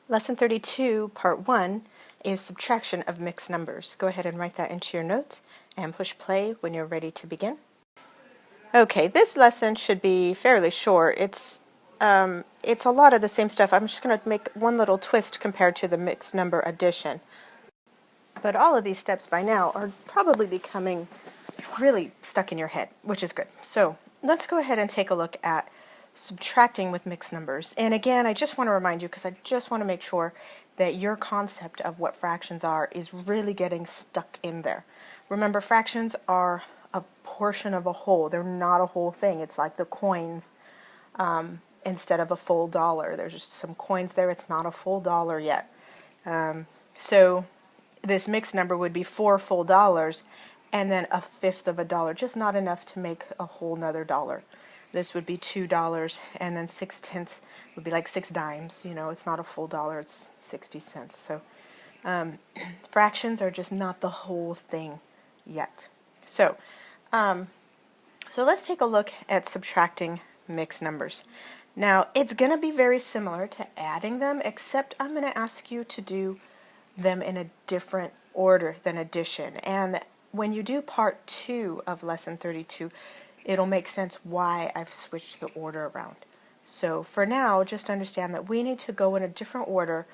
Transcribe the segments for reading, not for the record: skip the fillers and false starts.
Lesson 32, Part 1, is subtraction of mixed numbers. Go ahead and write that into your notes and push play when you're ready to begin. Okay, this lesson should be fairly short. It's a lot of the same stuff. I'm just going to make one little twist compared to the mixed number addition. But all of these steps by now are probably becoming really stuck in your head, which is good. So let's go ahead and take a look at subtracting with mixed numbers. And again, I just want to remind you, because I just want to make sure that your concept of what fractions are is really getting stuck in there. Remember, fractions are a portion of a whole. They're not a whole thing. It's like the coins instead of a full dollar. There's just some coins there. It's not a full dollar yet. So this mixed number would be 4 full dollars and then a fifth of a dollar, just not enough to make a whole nother dollar. This would be $2, and then 6/10 would be like 6 dimes. You know, it's not a full dollar, it's 60 cents. So fractions are just not the whole thing yet. So let's take a look at subtracting mixed numbers. Now, it's going to be very similar to adding them, except I'm going to ask you to do them in a different order than addition. And when you do part 2 of lesson 32, it'll make sense why I've switched the order around. So for now, just understand that we need to go in a different order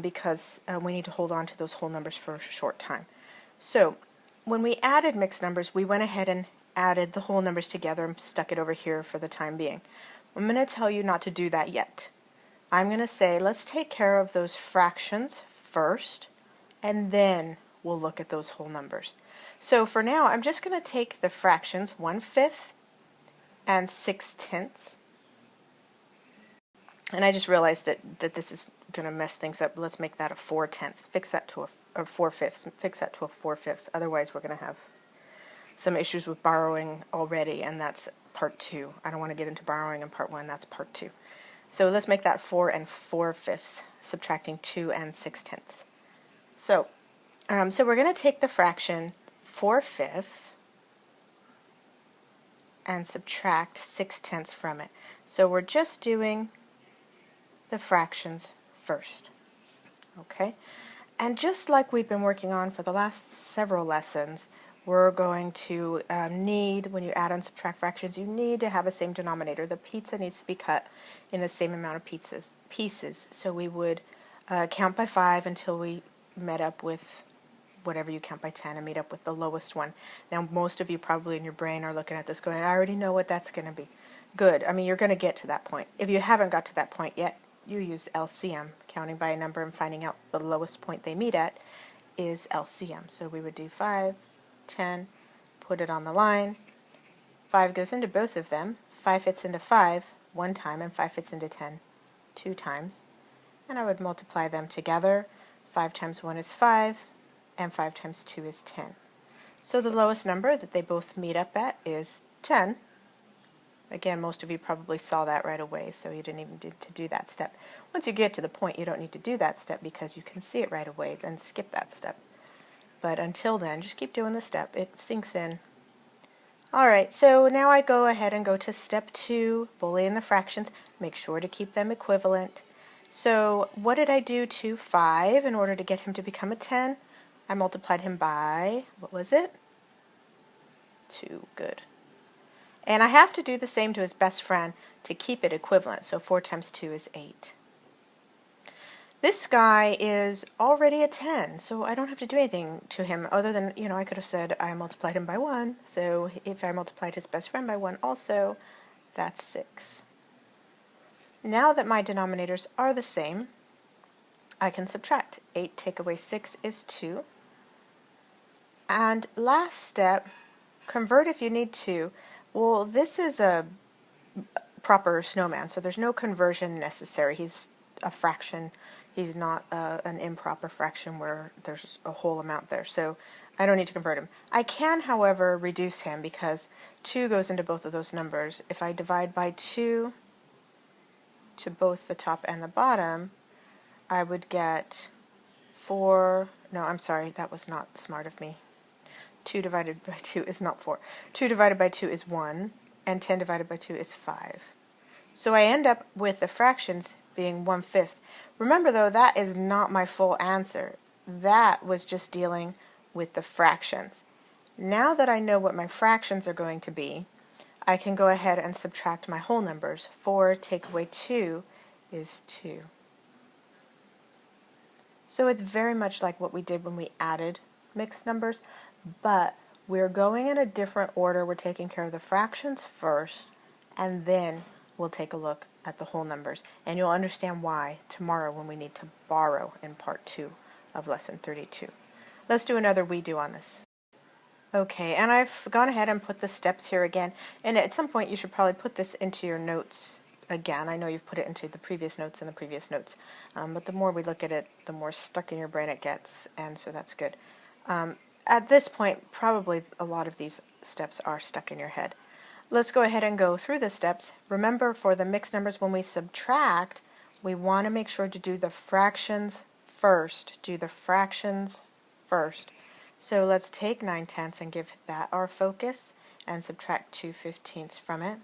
because we need to hold on to those whole numbers for a short time. So when we added mixed numbers, we went ahead and added the whole numbers together and stuck it over here for the time being. I'm going to tell you not to do that yet. I'm going to say, let's take care of those fractions first, and then we'll look at those whole numbers. So for now, I'm just going to take the fractions 1/5 and 6/10. And I just realized that this is going to mess things up. Let's make that a 4/10. Fix that to a 4/5. Fix that to a 4/5. Otherwise, we're going to have some issues with borrowing already, and that's part 2. I don't want to get into borrowing in part 1. That's part 2. So let's make that 4 and 4/5, subtracting 2 and 6/10. So we're going to take the fraction 4/5 and subtract 6/10 from it. So we're just doing the fractions first. Okay? And just like we've been working on for the last several lessons, we're going to need, when you add and subtract fractions, you need to have a same denominator. The pizza needs to be cut in the same amount of pieces. So we would count by 5 until we met up with whatever you count by 10 and meet up with the lowest one. Now, most of you probably in your brain are looking at this going, I already know what that's going to be. Good. I mean, you're going to get to that point. If you haven't got to that point yet, you use LCM, counting by a number and finding out the lowest point they meet at is LCM. So we would do 5, 10, put it on the line. 5 goes into both of them. 5 fits into 5 one time, and 5 fits into 10 2 times. And I would multiply them together. 5 times 1 is 5, and 5 times 2 is 10. So the lowest number that they both meet up at is 10. Again, most of you probably saw that right away, so you didn't even need to do that step. Once you get to the point, you don't need to do that step because you can see it right away, then skip that step. But until then, just keep doing the step. It sinks in. Alright, so now I go ahead and go to step 2, Boolean the fractions. Make sure to keep them equivalent. So what did I do to 5 in order to get him to become a 10? I multiplied him by, what was it? 2. Good. And I have to do the same to his best friend to keep it equivalent. So 4 times 2 is 8. This guy is already a 10, so I don't have to do anything to him other than, you know, I could have said I multiplied him by 1. So if I multiplied his best friend by 1 also, that's 6. Now that my denominators are the same, I can subtract. 8 take away 6 is 2. And last step, convert if you need to. Well, this is a proper snowman, so there's no conversion necessary. He's a fraction. He's not an improper fraction where there's a whole amount there, so I don't need to convert him. I can, however, reduce him because 2 goes into both of those numbers. If I divide by 2 to both the top and the bottom, I would get 4, no, I'm sorry, that was not smart of me. 2 divided by 2 is not 4. 2 divided by 2 is 1, and 10 divided by 2 is 5. So I end up with the fractions being 1/5. Remember though, that is not my full answer. That was just dealing with the fractions. Now that I know what my fractions are going to be, I can go ahead and subtract my whole numbers. 4 take away 2 is 2. So it's very much like what we did when we added mixed numbers, but we're going in a different order. We're taking care of the fractions first, and then we'll take a look at the whole numbers. And you'll understand why tomorrow when we need to borrow in part 2 of lesson 32. Let's do another we do on this. Okay, and I've gone ahead and put the steps here again, and at some point you should probably put this into your notes again. I know you've put it into the previous notes and the previous notes, but the more we look at it, the more stuck in your brain it gets, and so that's good. At this point, probably a lot of these steps are stuck in your head. Let's go ahead and go through the steps. Remember, for the mixed numbers, when we subtract, we want to make sure to do the fractions first. Do the fractions first. So let's take 9/10 and give that our focus and subtract 2/15 from it.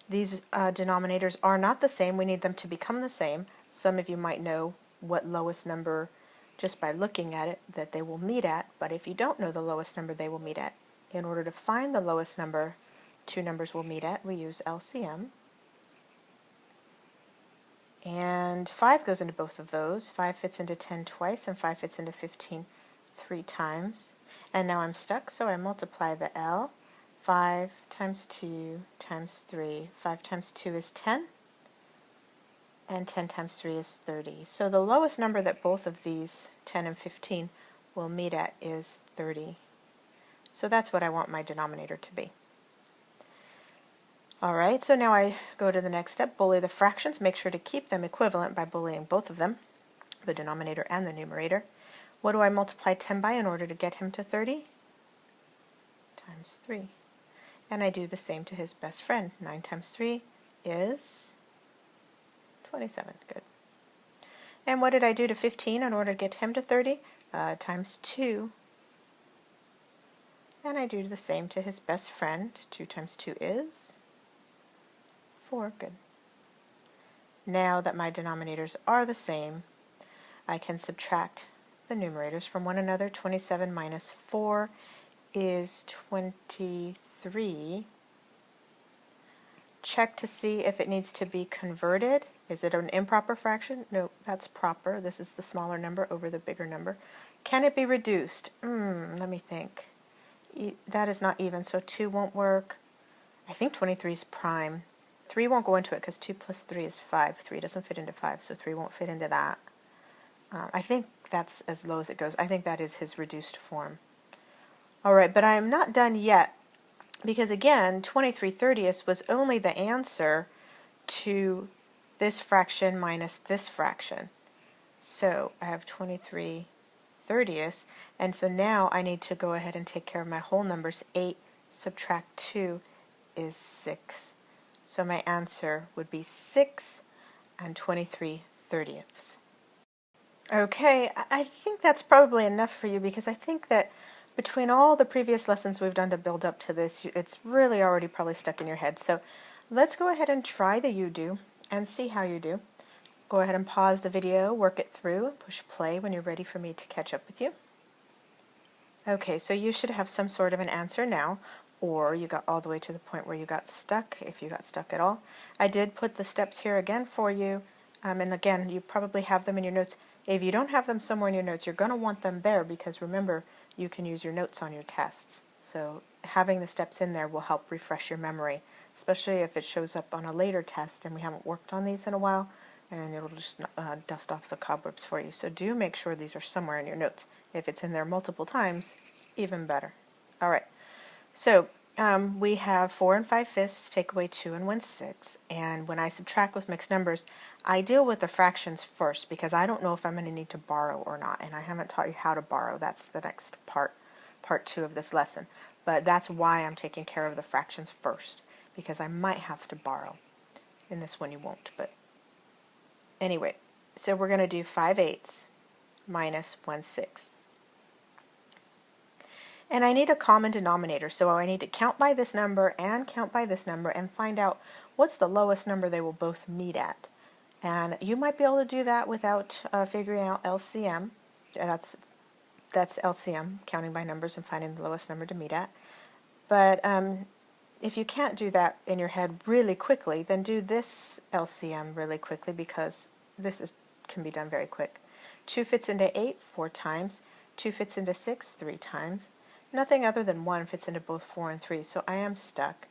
These denominators are not the same. We need them to become the same. Some of you might know what lowest number just by looking at it that they will meet at, but if you don't know the lowest number they will meet at, in order to find the lowest number two numbers will meet at, we use LCM. And 5 goes into both of those. 5 fits into 10 twice, and 5 fits into 15 3 times. And now I'm stuck, so I multiply the L. 5 times 2 times 3. 5 times 2 is 10, and 10 times 3 is 30. So the lowest number that both of these, 10 and 15, will meet at is 30. So that's what I want my denominator to be. Alright, so now I go to the next step, bully the fractions. Make sure to keep them equivalent by bullying both of them, the denominator and the numerator. What do I multiply 10 by in order to get him to 30? Times 3. And I do the same to his best friend. 9 times 3 is 27. Good. And what did I do to 15 in order to get him to 30? Times 2. And I do the same to his best friend. 2 times 2 is 4. Good. Now that my denominators are the same, I can subtract the numerators from one another. 27 minus 4 is 23. Check to see if it needs to be converted. Is it an improper fraction? No, that's proper. This is the smaller number over the bigger number. Can it be reduced? Let me think. That is not even, so 2 won't work. I think 23 is prime. 3 won't go into it because 2 plus 3 is 5. 3 doesn't fit into 5, so 3 won't fit into that. I think that's as low as it goes. I think that is his reduced form. Alright, but I am not done yet, because again, 23/30 was only the answer to this fraction minus this fraction. So I have 23/30, and so now I need to go ahead and take care of my whole numbers. 8 subtract 2 is 6. So my answer would be 6 and 23/30. Okay, I think that's probably enough for you, because I think that between all the previous lessons we've done to build up to this, it's really already probably stuck in your head. So let's go ahead and try the you do and see how you do. Go ahead and pause the video, work it through, push play when you're ready for me to catch up with you. Okay, so you should have some sort of an answer now, or you got all the way to the point where you got stuck, if you got stuck at all. I did put the steps here again for you, and again, you probably have them in your notes. If you don't have them somewhere in your notes, you're going to want them there, because remember, you can use your notes on your tests. So having the steps in there will help refresh your memory, especially if it shows up on a later test and we haven't worked on these in a while, and it'll just dust off the cobwebs for you. So do make sure these are somewhere in your notes. If it's in there multiple times, even better. Alright, so we have 4 and 5/5, take away 2 and 1/6, and when I subtract with mixed numbers, I deal with the fractions first, because I don't know if I'm going to need to borrow or not, and I haven't taught you how to borrow. That's the next part 2 of this lesson. But that's why I'm taking care of the fractions first, because I might have to borrow. In this one you won't, but anyway, so we're going to do 5/8 minus 1/6. And I need a common denominator, so I need to count by this number and count by this number and find out what's the lowest number they will both meet at. And you might be able to do that without figuring out LCM. That's LCM, counting by numbers and finding the lowest number to meet at. But if you can't do that in your head really quickly, then do this LCM really quickly, because can be done very quick. 2 fits into 8 4 times. 2 fits into 6 3 times. Nothing other than 1 fits into both 4 and 3, so I am stuck.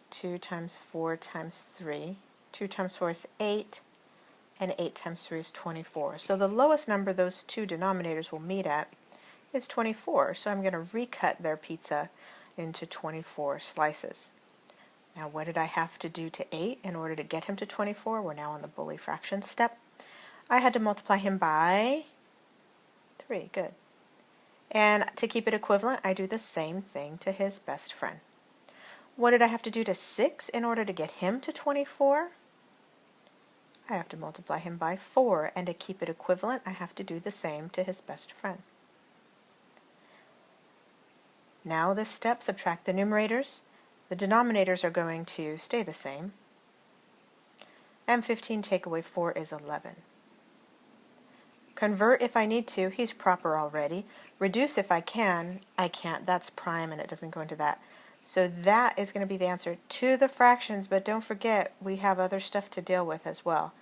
2 times 4 times 3. 2 times 4 is 8, and 8 times 3 is 24. So the lowest number those two denominators will meet at is 24. So I'm going to recut their pizza into 24 slices. Now what did I have to do to 8 in order to get him to 24? We're now on the bully fraction step. I had to multiply him by 3. Good. And to keep it equivalent, I do the same thing to his best friend. What did I have to do to 6 in order to get him to 24? I have to multiply him by 4, and to keep it equivalent, I have to do the same to his best friend. Now this step, subtract the numerators. The denominators are going to stay the same. And 15 take away 4 is 11. Convert if I need to. He's proper already. Reduce if I can. I can't. That's prime and it doesn't go into that. So that is going to be the answer to the fractions, but don't forget we have other stuff to deal with as well.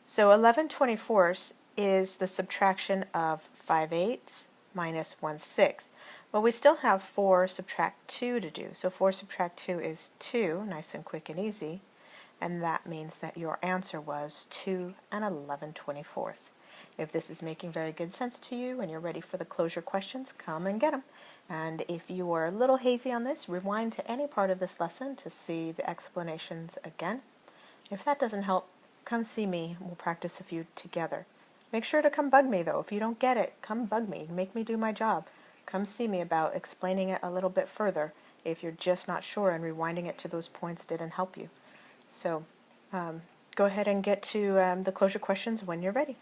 So 11/24 is the subtraction of 5/8 minus 1/6. But we still have 4 subtract 2 to do. So 4 subtract 2 is 2, nice and quick and easy. And that means that your answer was 2 and 11/24. If this is making very good sense to you and you're ready for the closure questions, come and get them. And if you are a little hazy on this, rewind to any part of this lesson to see the explanations again. If that doesn't help, come see me. We'll practice a few together. Make sure to come bug me though. If you don't get it, come bug me. Make me do my job. Come see me about explaining it a little bit further if you're just not sure and rewinding it to those points didn't help you. So go ahead and get to the closure questions when you're ready.